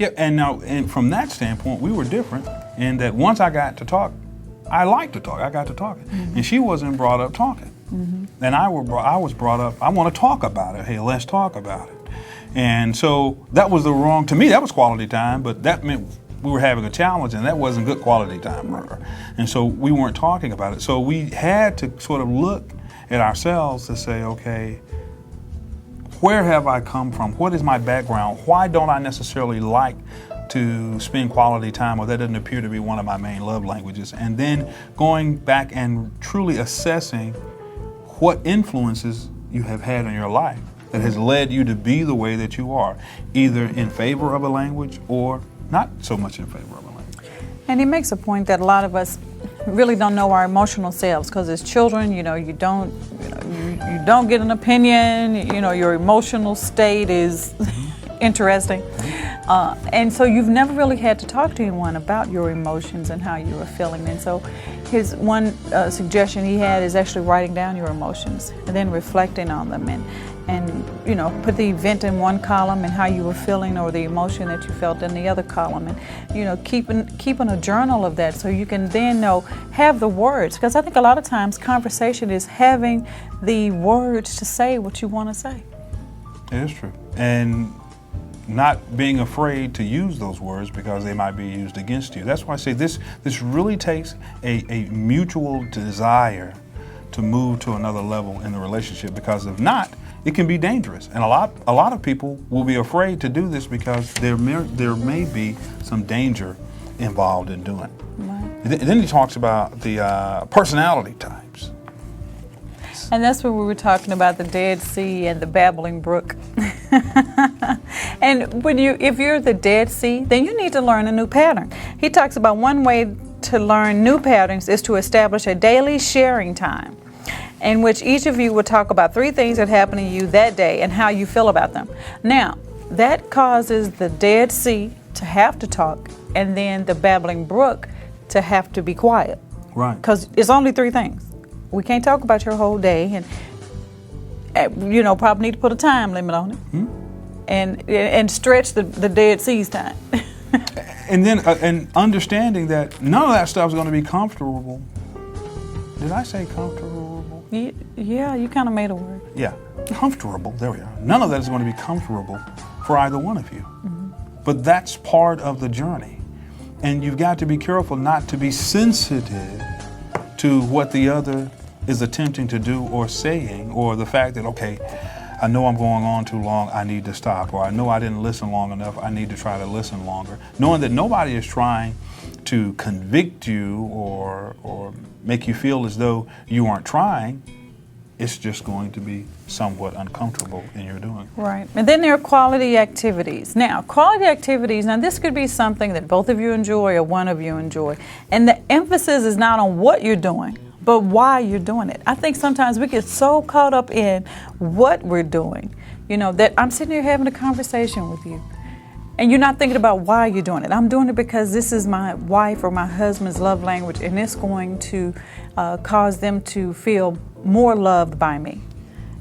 Yeah, and from that standpoint, we were different in that once I got to talk, I liked to talk. I got to talking, and she wasn't brought up talking. And I was brought up, I want to talk about it. Hey, let's talk about it. And so that was to me, that was quality time, but that meant we were having a challenge, and that wasn't good quality time for her. And so we weren't talking about it. So we had to sort of look at ourselves to say, okay, where have I come from? What is my background? Why don't I necessarily like to spend quality time, or that doesn't appear to be one of my main love languages? And then going back and truly assessing what influences you have had in your life that has led you to be the way that you are, either in favor of a language or not so much in favor of a language. And he makes a point that a lot of us really don't know our emotional selves, because as children, you don't get an opinion. Your emotional state is interesting, and so you've never really had to talk to anyone about your emotions and how you are feeling. And so his one suggestion he had is actually writing down your emotions and then reflecting on them, and put the event in one column and how you were feeling, or the emotion that you felt in the other column, and keeping a journal of that, so you can then have the words, because I think a lot of times conversation is having the words to say what you want to say. It is true, and not being afraid to use those words because they might be used against you. That's why I say this really takes a mutual desire to move to another level in the relationship, because if not, it can be dangerous. And a lot of people will be afraid to do this because there may be some danger involved in doing it. Right. Then he talks about the personality types. And that's when we were talking about the Dead Sea and the babbling brook. And if you're the Dead Sea, then you need to learn a new pattern. He talks about one way to learn new patterns is to establish a daily sharing time, in which each of you will talk about 3 things that happened to you that day and how you feel about them. Now, that causes the Dead Sea to have to talk, and then the babbling brook to have to be quiet. Right. Because it's only 3 things. We can't talk about your whole day, and probably need to put a time limit on it, and stretch the Dead Sea's time. And then and understanding that none of that stuff is going to be comfortable. Did I say comfortable? Yeah, you kind of made a word. Yeah, comfortable. There we are. None of that is going to be comfortable for either one of you. But that's part of the journey, and you've got to be careful not to be sensitive to what the other is attempting to do or saying, or the fact that, okay, I know I'm going on too long, I need to stop, or I know I didn't listen long enough, I need to try to listen longer. Knowing that nobody is trying to convict you or make you feel as though you aren't trying, it's just going to be somewhat uncomfortable in your doing. Right. And then there are quality activities. Now, this could be something that both of you enjoy or one of you enjoy. And the emphasis is not on what you're doing, but why you're doing it. I think sometimes we get so caught up in what we're doing, that I'm sitting here having a conversation with you, and you're not thinking about why you're doing it. I'm doing it because this is my wife or my husband's love language, and it's going to cause them to feel more loved by me.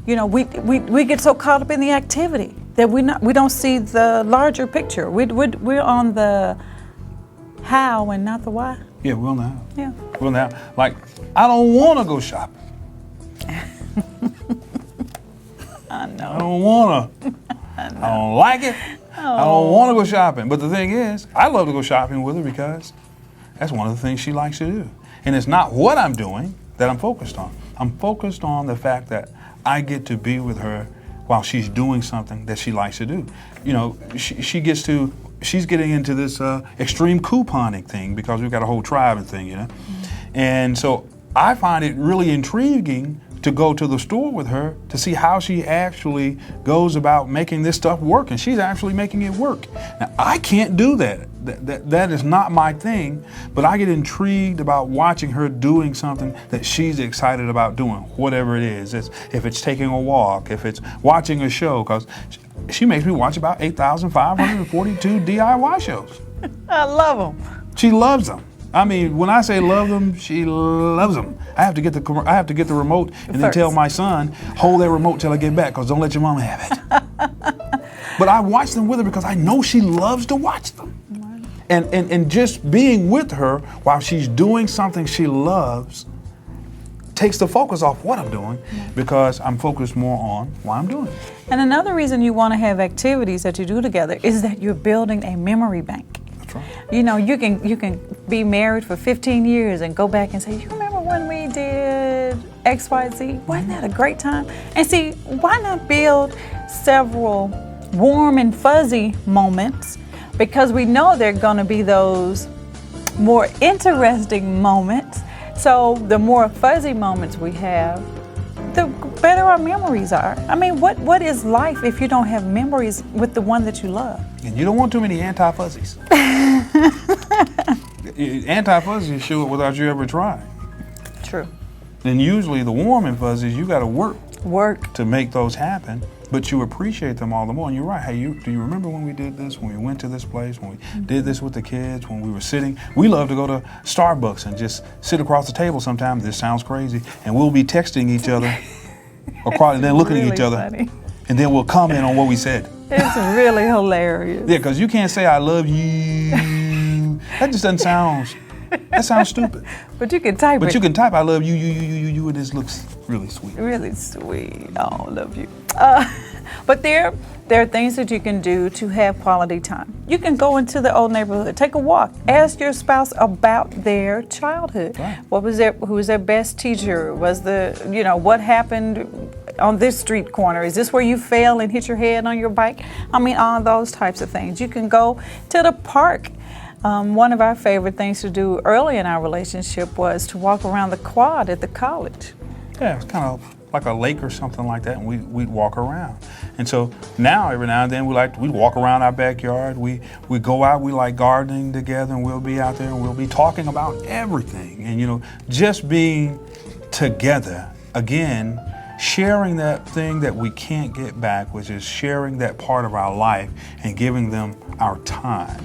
We get so caught up in the activity that we don't see the larger picture. We're on the how and not the why. Yeah, we're on the how. Yeah. We're on the how. Like, I don't want to go shopping. I know. I don't want to. I don't like it. Oh. I don't want to go shopping. But the thing is, I love to go shopping with her because that's one of the things she likes to do. And it's not what I'm doing that I'm focused on. I'm focused on the fact that I get to be with her while she's doing something that she likes to do. She's getting into this extreme couponing thing because we've got a whole tribe and thing, And so I find it really intriguing to go to the store with her to see how she actually goes about making this stuff work, and she's actually making it work. Now, I can't do that. That is not my thing, but I get intrigued about watching her doing something that she's excited about doing, whatever it is. If it's taking a walk, if it's watching a show, because she makes me watch about 8,542 DIY shows. I love them. She loves them. I mean, when I say love them, she loves them. I have to get the remote and then tell my son, hold that remote till I get back, because don't let your mama have it. But I watch them with her because I know she loves to watch them. And just being with her while she's doing something she loves takes the focus off what I'm doing because I'm focused more on why I'm doing it. And another reason you want to have activities that you do together is that you're building a memory bank. That's right. You know, you can be married for 15 years and go back and say, you remember when we did X, Y, Z? Wasn't that a great time? And see, why not build several warm and fuzzy moments? Because we know there are going to be those more interesting moments. So the more fuzzy moments we have, the better our memories are. I mean, what is life if you don't have memories with the one that you love? And you don't want too many anti-fuzzies. Anti-fuzzies show it without you ever trying. True. And usually the warm and fuzzies, you got to work to make those happen, but you appreciate them all the more. And you're right. Hey, do you remember when we did this, when we went to this place, when we did this with the kids, when we were sitting? We love to go to Starbucks and just sit across the table sometimes. This sounds crazy. And we'll be texting each other across, and then looking at each other. Funny. And then we'll comment on what we said. It's really hilarious. Yeah, because you can't say I love you. That just doesn't sound, that sounds stupid. But you can type it. But you can type I love you, and this looks really sweet. Really sweet. Oh, love you. But there are things that you can do to have quality time. You can go into the old neighborhood, take a walk, ask your spouse about their childhood. Right. Who was their best teacher? What happened on this street corner? Is this where you fell and hit your head on your bike? I mean, all those types of things. You can go to the park. One of our favorite things to do early in our relationship was to walk around the quad at the college. Yeah, it's kind of like a lake or something like that, and we'd walk around. And so now, every now and then, we walk around our backyard. We go out. We like gardening together, and we'll be out there, and we'll be talking about everything. And just being together again, sharing that thing that we can't get back, which is sharing that part of our life and giving them our time.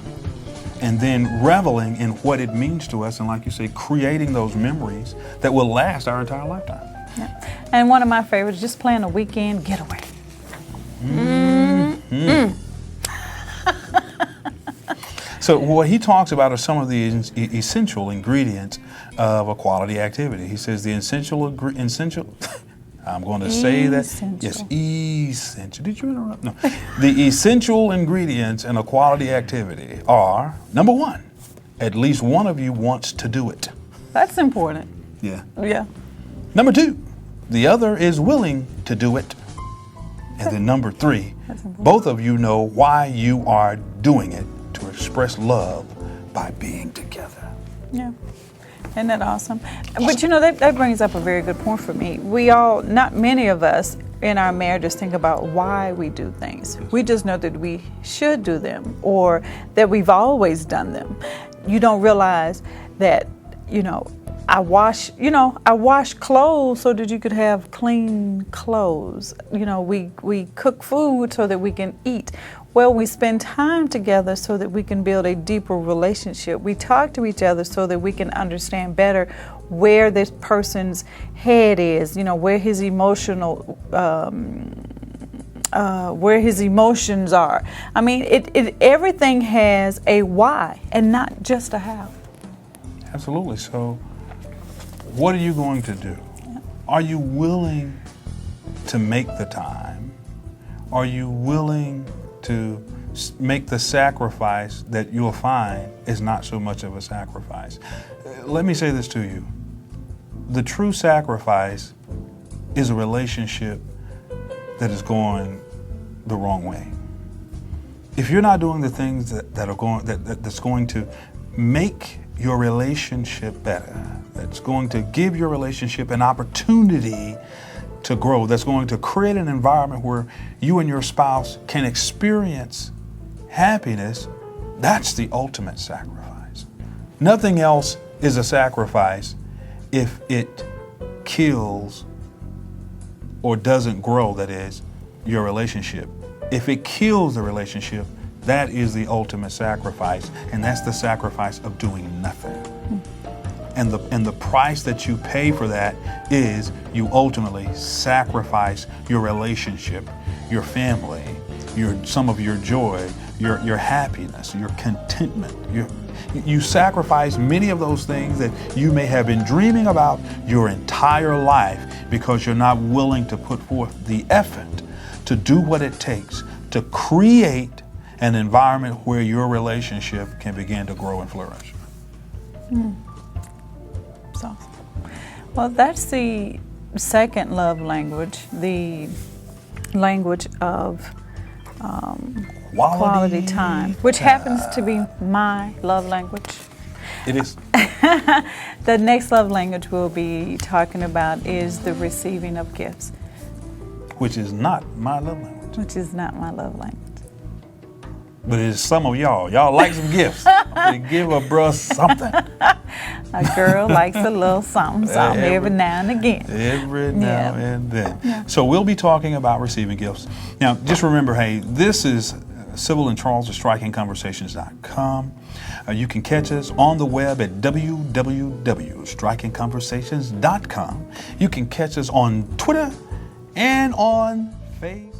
And then reveling in what it means to us, and like you say, creating those memories that will last our entire lifetime. Yeah. And one of my favorites, just plan a weekend getaway. So what he talks about are some of the essential ingredients of a quality activity. He says the essential I'm going to say that. Yes, essential. Did you interrupt? No. The essential ingredients in a quality activity are, number one, at least one of you wants to do it. That's important. Yeah. Yeah. Number two, the other is willing to do it. And then number three, both of you know why you are doing it, to express love by being together. Yeah. Isn't that awesome? But that brings up a very good point for me. Not many of us in our marriages think about why we do things. We just know that we should do them or that we've always done them. You don't realize that, I wash clothes so that you could have clean clothes. We cook food so that we can eat. Well, we spend time together so that we can build a deeper relationship. We talk to each other so that we can understand better where this person's head is, where his where his emotions are. I mean, everything has a why and not just a how. Absolutely. So what are you going to do? Are you willing to make the time? Are you willing to make the sacrifice that you'll find is not so much of a sacrifice? Let me say this to you. The true sacrifice is a relationship that is going the wrong way. If you're not doing the things that's going to make your relationship better, that's going to give your relationship an opportunity to grow, that's going to create an environment where you and your spouse can experience happiness, that's the ultimate sacrifice. Nothing else is a sacrifice if it kills or doesn't grow, that is, your relationship. If it kills the relationship, that is the ultimate sacrifice, and that's the sacrifice of doing nothing. And the price that you pay for that is you ultimately sacrifice your relationship, your family, some of your joy, your happiness, your contentment. You sacrifice many of those things that you may have been dreaming about your entire life because you're not willing to put forth the effort to do what it takes to create an environment where your relationship can begin to grow and flourish. So, well, that's the second love language, the language of quality time, which happens to be my love language. It is. The next love language we'll be talking about is the receiving of gifts. Which is not my love language. Which is not my love language. But it's some of y'all. Y'all like some gifts. Give a bruh something. A girl likes a little something every now and again. Every now and then. Yeah. So we'll be talking about receiving gifts. Now, just remember, hey, this is Sybil and Charles at strikingconversations.com. You can catch us on the web at www.strikingconversations.com. You can catch us on Twitter and on Facebook.